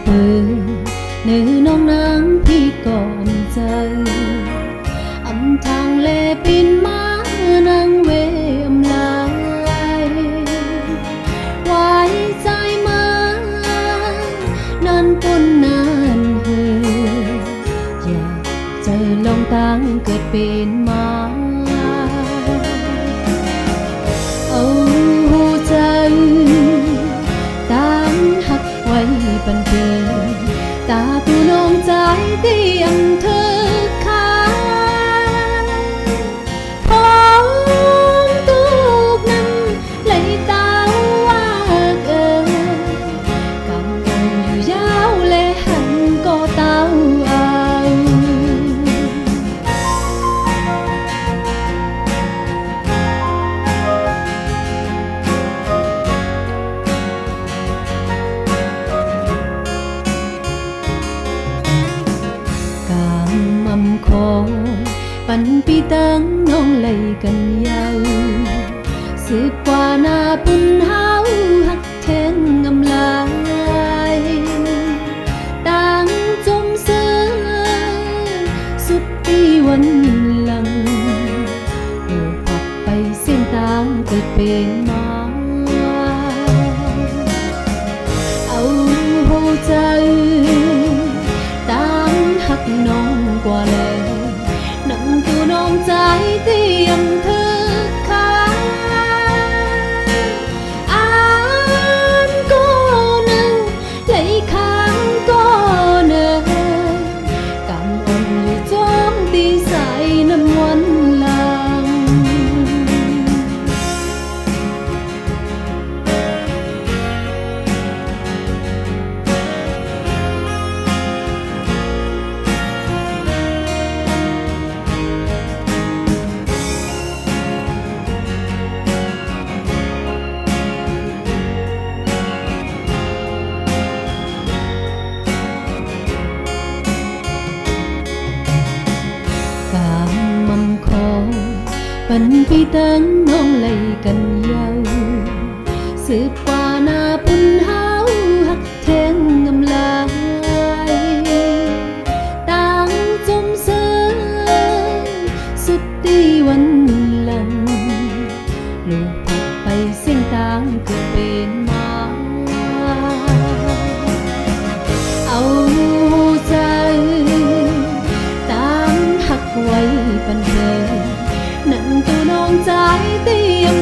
เนื้อน้องนางพี่ก่อนใจอำทางเลปินมานางเวอำลายไว้ใจมานั่นปุ่นนานเฮอยากเจอลองตั้งเกิดเป็นมาเอาใจตั้งหักไว้ปันเกินตาตูน้องใจเตียมเธอขาพร้อมตูกนั้นเลยตาว่าเกินกำลังอยู่ยาวเลยหันก็เต้าเอาคอยปันปีตั้งน้องเลยกันยาวสืบกว่าหน้าปุ่นเฮาหักแทงงำลายต่างจมเสือสุดที่วันหลังลูกพักไปเส้นทางเกิดเป็นมาเอาหัวใจตั้งหักน้องกว่าเลยนั่งตัวน้องใจเตรียมเธอขาอ่านก็หนึ่งเลยค้างก็เนยกำอ่อนอยู่จอมตีใส่น้ำวันหลังปันปีตั้งน้องเลยกันยาวสืบกว่าหน้าปุ่นเฮาหักแทงงำลายต่างจมเสือสุดที่วันหลังลูกพักไปเส้นทางเกิดเป็นมาเอาใจตั้งหักไว้ปันเธอนั่นตัวน้องใจเตรียม